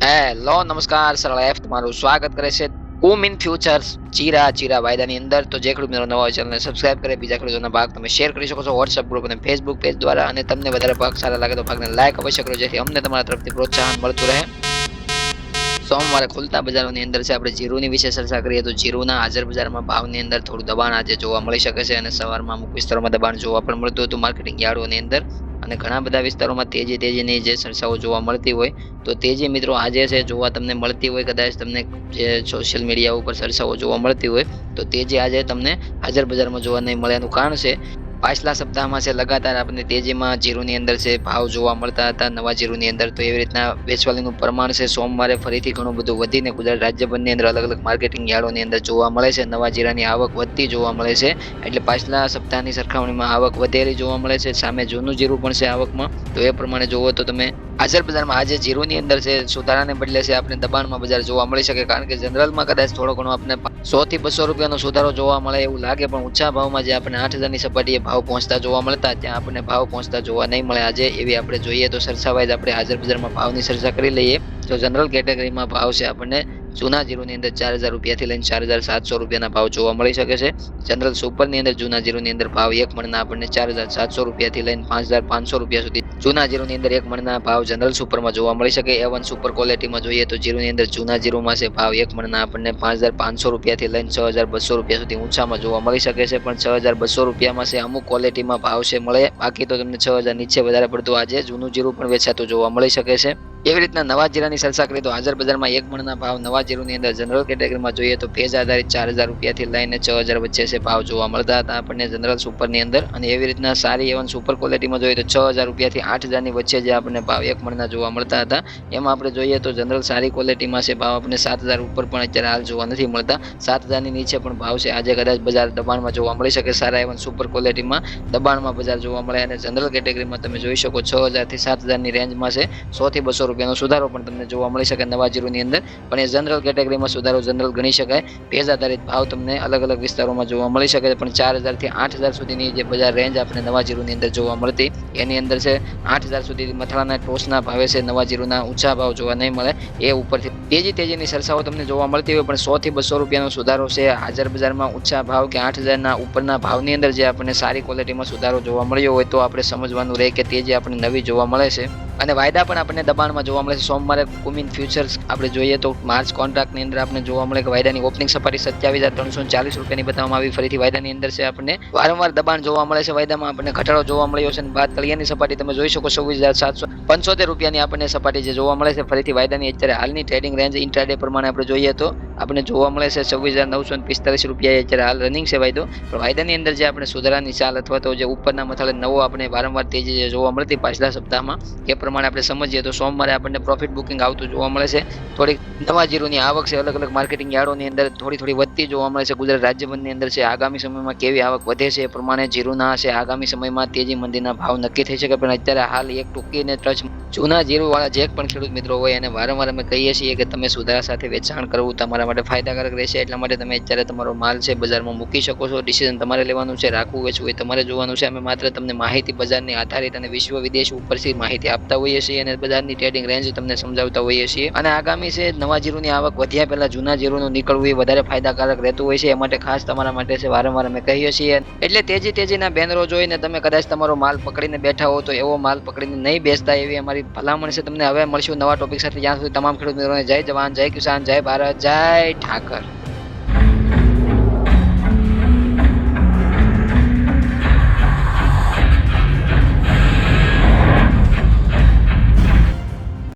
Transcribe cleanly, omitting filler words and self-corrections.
Hello નમસ્કાર સરળ F તમારું સ્વાગત કરે છે કુમ ઇન ફ્યુચર્સ ચીરા વાયદાની અંદર. તો જે ખેડૂત મિત્રો નવા હોય ચેનલને સબસ્ક્રાઇબ કરે, બીજા ખેડૂતોના ભાગ તમે શેર કરી શકો છો વોટ્સએપ ગ્રુપ અને ફેસબુક પેજ દ્વારા. અને તમને વધારે ભાગ સારા લાગે તો ભાગને લાઈક અવશ્ય કરો, જેથી અમને તમારા તરફથી પ્રોત્સાહન મળતું રહે. સોમવારે ખુલતા બજારોની અંદર છે આપણે જીરુની વિશે ચર્ચા કરીએ તો જીરુના હાજર બજારમાં ભાવની અંદર થોડું દબાણ આજે જોવા મળી શકે છે, અને સવારમાં અમુક વિસ્તારોમાં દબાણ જોવા પણ મળતું હતું માર્કેટિંગ યાર્ડોની અંદર. અને ઘણા બધા વિસ્તારોમાં તેજીની જે ચર્ચાઓ જોવા મળતી હોય તો તેજી મિત્રો આજે છે જોવા તમને મળતી હોય, કદાચ તમને જે સોશિયલ મીડિયા ઉપર ચર્ચાઓ જોવા મળતી હોય તો તેજી આજે તમને હાજર બજારમાં જોવા નહીં મળે. એનું કારણ છે પાછલા સપ્તાહમાં છે લગાતાર આપણને તેજીમાં જીરુની અંદર છે ભાવ જોવા મળતા હતા નવા જીરુની અંદર. તો એવી રીતના વેચવાલીનું પ્રમાણ છે સોમવારે ફરીથી ઘણું બધું વધીને ગુજરાત રાજ્યભરની અંદર અલગ અલગ માર્કેટિંગ યાર્ડોની અંદર જોવા મળે છે. નવા જીરાની આવક વધતી જોવા મળે છે, એટલે પાછલા સપ્તાહની સરખામણીમાં આવક વધેલી જોવા મળે છે. સામે જૂનું જીરું પણ છે આવકમાં. તો એ પ્રમાણે જોવો તો તમે હાજર બજારમાં આજે જીરુની અંદર છે સુધારાને બદલે છે આપણે દબાણમાં બજાર જોવા મળી શકે, કારણ કે જનરલમાં કદાચ થોડો ઘણો આપણે 100 થી 200 રૂપિયાનો સુધારો જોવા મળે એવું લાગે, પણ ઊંચા ભાવમાં જે આપણે 8,000ની સપાટીએ ભાવ પહોંચતા જોવા મળતા ત્યાં આપણને ભાવ પહોંચતા જોવા નહીં મળે આજે. એવી આપણે જોઈએ તો સરસાવાઈઝ આપણે હાજર બજારમાં ભાવની ચર્ચા કરી લઈએ તો જનરલ કેટેગરીમાં ભાવ છે આપણને જૂના જીરુની અંદર 4,000 રૂપિયાથી લઈને 4,700 રૂપિયાના ભાવ જોવા મળી શકે છે. જનરલ સુપરની અંદર જૂના જીરુની અંદર ભાવ એક મણના આપણને 4,700 રૂપિયાથી લઈને 5,500 રૂપિયા સુધી જૂના જીરુની અંદર એક મણના ભાવ જનરલ સુપરમાં જોવા મળી શકે. A1 સુપર ક્વોલિટીમાં જોઈએ તો જીરુની અંદર જૂના જીરુમાં છે ભાવ એક મણના આપણને 5,500 રૂપિયાથી લઈને 6,200 રૂપિયા સુધી ઊંચામાં જોવા મળી શકે છે. પણ 6,200 રૂપિયામાં છે અમુક ક્વોલિટીમાં ભાવ છે મળે, બાકી તો તમને 6,000 નીચે વધારે પડતું આજે જૂનું જીરું પણ વેચાતું જોવા મળી શકે છે. એવી રીતના નવા જીરાની ચર્ચા કરીએ તો હાજર બજારમાં એક મણના ભાવ નવા જીરુની અંદર જનરલ કેટેગરીમાં જોઈએ તો ભેજ આધારિત 4,000 રૂપિયાથી લઈને 6,000 વચ્ચે છે ભાવ જોવા મળતા હતા આપણને જનરલ સુપરની અંદર. અને એવી રીતના સારી A1 સુપર ક્વોલિટીમાં જોઈએ તો 6,000 રૂપિયાથી 8,000ની વચ્ચે જે આપણને ભાવ એક મણના જોવા મળતા હતા. એમાં આપણે જોઈએ તો જનરલ સારી ક્વોલિટીમાં છે ભાવ આપણને 7,000 ઉપર પણ અત્યારે હાલ જોવા નથી મળતા. 7,000ની નીચે પણ ભાવ છે આજે કદાચ બજાર દબાણમાં જોવા મળી શકે. સારા A1 સુપર ક્વોલિટીમાં દબાણમાં બજાર જોવા મળે. અને જનરલ કેટેગરીમાં તમે જોઈ શકો 6,000થી 7,000ની રેન્જમાં છે 100 થી 200 રૂપિયાનો સુધારો પણ તમને જોવા મળી શકે નવા જીરુની અંદર. પણ એ જનરલ કેટેગરીમાં સુધારો જનરલ ગણી શકાય. ભેજ આધારિત ભાવ તમને અલગ અલગ વિસ્તારોમાં જોવા મળી શકે છે, પણ 4,000થી 8,000 સુધીની જે બજાર રેન્જ આપણે નવા જીરુની અંદર જોવા મળતી એની અંદર છે 8,000 સુધી મથાળાના ટોચના ભાવે છે નવા જીરુના ઊંચા ભાવ જોવા નહીં મળે. એ ઉપરથી તેજીની ચર્ચાઓ તમને જોવા મળતી હોય, પણ 100 થી 200 રૂપિયાનો સુધારો છે હાજર બજારમાં ઊંચા ભાવ કે 8,000ના ઉપરના ભાવની અંદર જે આપણને સારી ક્વોલિટીમાં સુધારો જોવા મળ્યો હોય તો આપણે સમજવાનું રહે કે તેજી આપણે નવી જોવા મળે છે. અને વાયદા પણ આપણને દબાણમાં જોવા મળે છે. સોમવારે કુમિન ફ્યુચર્સ આપણે જોઈએ તો માર્ચ કોન્ટ્રાક્ટની અંદર આપણે જોવા મળે કે વાયદાની ઓપનિંગ સપાટી 27,340 રૂપિયાની બતાવવામાં આવી. ફરીથી વાયદાની અંદર છે આપણને વારંવાર દબાણ જોવા મળે છે. વાયદામાં આપણને ઘટાડો જોવા મળ્યો છે, અને બાદ તળિયાની સપાટી તમે જોઈ શકો 26,775 રૂપિયાની આપણને સપાટી જે જોવા મળે છે. ફરીથી વાયદાની અત્યારે હાલની ટ્રેડિંગ રેન્જ ઇન્ટ્રાડે પ્રમાણે આપણે જોઈએ તો આપણે જોવા મળે છે 26,945 રૂપિયા અત્યારે હાલ રનિંગ છે વાયદો. પણ વાયદાની અંદર જે આપણે સુધારાની ચાલ અથવા તો જે ઉપરના મથાળે નવો આપણે વારંવાર તેજી જે જોવા મળતી પાછલા સપ્તાહમાં એ પ્રમાણે આપણે સમજીએ તો સોમવારે આપણને પ્રોફિટ બુકિંગ આવતું જોવા મળે છે. થોડીક નવા જીરુની આવક છે અલગ અલગ માર્કેટિંગ યાર્ડોની અંદર થોડી વધતી જોવા મળે છે. ગુજરાત રાજ્યભરની અંદર છે આગામી સમયમાં કેવી આવક વધે છે એ પ્રમાણે જીરુના છે આગામી સમયમાં તેજી મંદીના ભાવ નક્કી થઈ શકે. પણ અત્યારે હાલ એક ટૂંકીને ટચ જૂના જીરુવાળા જે પણ ખેડૂત મિત્રો હોય અને વારંવાર અમે કહીએ છીએ કે તમે સુધારા સાથે વેચાણ કરવું તમારા માટે ફાયદાકારક રહેશે. એટલા માટે તમે અત્યારે તમારો માલ છે બજારમાં મૂકી શકો છો. ડિસિઝન તમારે લેવાનું છે, રાખવું વેચવું એ તમારે જોવાનું છે. અમે માત્ર તમને માહિતી બજારની આધારિત અને વિશ્વ વિદેશ ઉપરથી માહિતી આપતા હોઈએ છીએ અને બજારની ટ્રેડિંગ રેન્જ તમને સમજાવતા હોઈએ છીએ. અને આગામી છે નવા જીરુની આવક વધ્યા પહેલા જૂના જીરુનું નીકળવું એ વધારે ફાયદાકારક રહેતું હોય છે. એ માટે ખાસ તમારા માટે છે વારંવાર અમે કહીએ છીએ. એટલે તેજીના બેનરો જોઈને તમે કદાચ તમારો માલ પકડીને બેઠા હો તો એવો માલ પકડીને નહીં બેસતા એવી અમારી ભલામણ છે તમને. હવે મળશું નવા ટોપિક સાથે. જ્યાં સુધી તમામ ખેડૂત મિત્રોને જય જવાન, જય કિસાન, જય ભારત, જય ઠાકર.